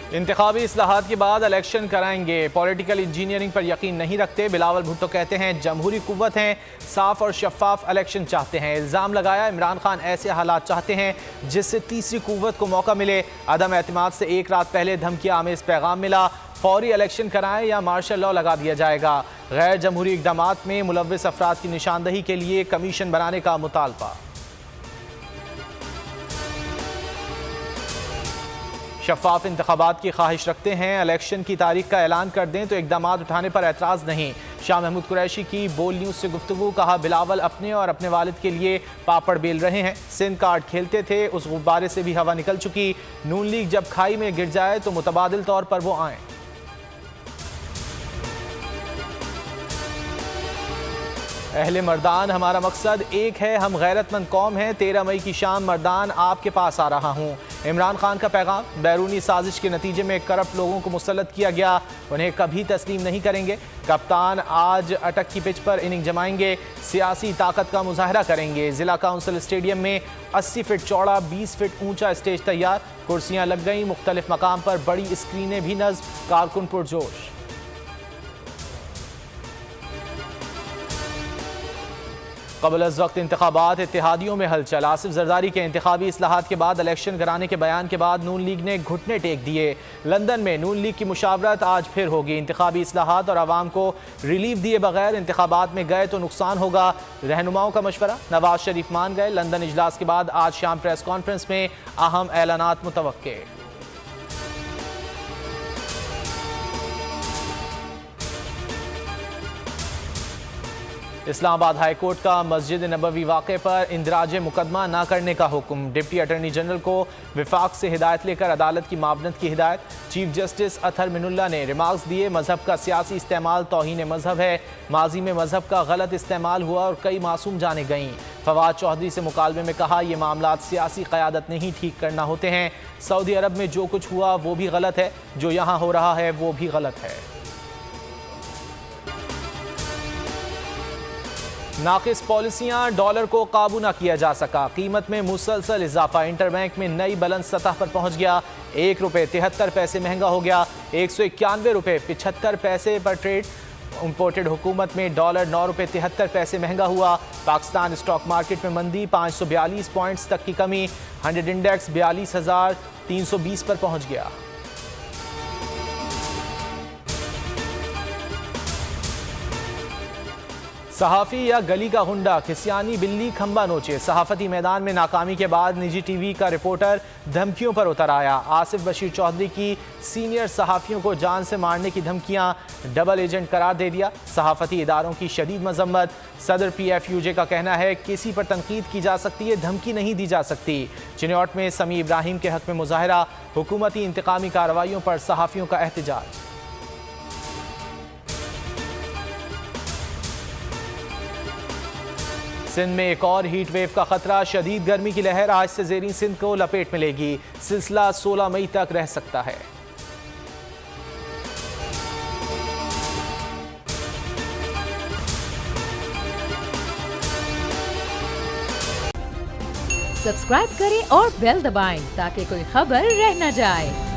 इंतखाबी इस्लाहात के बाद इलेक्शन कराएंगे, पॉलिटिकल इंजीनियरिंग पर यकीन नहीं रखते। बिलावल भुट्टो कहते हैं जमहूरी कुव्वत हैं, साफ और शफाफ इलेक्शन चाहते हैं। इल्ज़ाम लगाया इमरान खान ऐसे हालात चाहते हैं जिससे तीसरी कुव्वत को मौका मिले। अदम एतमाद से एक रात पहले धमकी आमेज पैगाम मिला, फौरी इलेक्शन कराएं या मार्शल लॉ लगा दिया जाएगा। गैर जमहूरी इक़दामात में मुलव्विस अफराद की निशानदही के लिए कमीशन बनाने का मुतालबा। शफाफ इंतखाबात की ख्वाहिश रखते हैं, इलेक्शन की तारीख का ऐलान कर दें तो इक़दामात उठाने पर एतराज़ नहीं। शाह महमूद कुरैशी की बोल न्यूज़ से गुफ्तगू, कहा बिलावल अपने और अपने वालिद के लिए पापड़ बेल रहे हैं। सिंध कार्ड खेलते थे, उस गुब्बारे से भी हवा निकल चुकी। नून लीग जब खाई में गिर जाए तो मुतबादिल तौर पर वो आएँ। अहले मर्दान हमारा मकसद एक है, हम गैरतमंद कौम हैं। 13 मई की शाम मर्दान आपके पास आ रहा हूँ। इमरान खान का पैगाम, बैरूनी साजिश के नतीजे में करप्ट लोगों को मुसल्लत किया गया, उन्हें कभी तस्लीम नहीं करेंगे। कप्तान आज अटक की पिच पर इनिंग जमाएंगे, सियासी ताकत का मुजाहरा करेंगे। जिला काउंसिल स्टेडियम में 80 फीट चौड़ा 20 फीट ऊंचा स्टेज तैयार, कुर्सियां लग गई, मुख्तलिफ मकाम पर बड़ी स्क्रीनें भी नस्ब, कारकुन पुरजोश। क़ब्ल अज़ वक्त इंतखाबात, इत्तेहादियों में हलचल। आसिफ जरदारी के इंतखाबी इस्लाहात के बाद इलेक्शन कराने के बयान के बाद नून लीग ने घुटने टेक दिए। लंदन में नून लीग की मुशावरत आज फिर होगी। इंतखाबी इस्लाहात और आवाम को रिलीफ दिए बगैर इंतखाबात में गए तो नुकसान होगा, रहनुमाओं का मशवरा। नवाज शरीफ मान गए। लंदन इजलास के बाद आज शाम प्रेस कॉन्फ्रेंस में अहम ऐलानात मुतवक्के। इस्लामाबाद हाई कोर्ट का मस्जिद नबवी वाक़े पर इंदराज मुकदमा न करने का हुक्म। डिप्टी अटॉर्नी जनरल को विफाक से हिदायत लेकर अदालत की मावनत की हिदायत। चीफ जस्टिस अतहर मिनुल्लाह ने रिमार्क्स दिए, मजहब का सियासी इस्तेमाल तौहीन मजहब है। माजी में मजहब का गलत इस्तेमाल हुआ और कई मासूम जाने गईं। फवाद चौधरी से मुकालमे में कहा, ये मामलात सियासी क़यादत नहीं ठीक करना होते हैं। सऊदी अरब में जो कुछ हुआ वो भी गलत है, जो यहाँ हो रहा है वो भी गलत है। नाकिस पॉलिसियां, डॉलर को काबू न किया जा सका, कीमत में मुसलसल इजाफा। इंटरबैंक में नई बुलंद सतह पर पहुंच गया। 1 रुपये 73 पैसे महंगा हो गया, 191 रुपये 75 पैसे पर ट्रेड। इंपोर्टेड हुकूमत में डॉलर 9 रुपये 73 पैसे महंगा हुआ। पाकिस्तान स्टॉक मार्केट में मंदी, 542 पॉइंट्स तक की कमी। 100 इंडेक्स 42,320 पर पहुंच गया। सहाफ़ी या गली का गुंडा, खिसियानी बिल्ली खंबा नोचे। सहाफ़ती मैदान में नाकामी के बाद निजी टीवी का रिपोर्टर धमकियों पर उतर आया। आसिफ बशीर चौधरी की सीनियर सहाफ़ियों को जान से मारने की धमकियां, डबल एजेंट करार दे दिया। सहाफ़ती इदारों की शदीद मजम्मत। सदर PFUJ का कहना है किसी पर तनकीद की जा सकती है, धमकी नहीं दी जा सकती। चिन्योट में समी इब्राहिम के हक में मुजाहरा, हुकूमती इंतकामी कार्रवाइयों पर सहाफ़ियों का एहतजाज। सिंध में एक और हीट वेव का खतरा, शदीद गर्मी की लहर आज से ज़ेरीन सिंध को लपेट में लेगी। सिलसिला 16 मई तक रह सकता है। सब्सक्राइब करें और बेल दबाएं ताकि कोई खबर रह न जाए।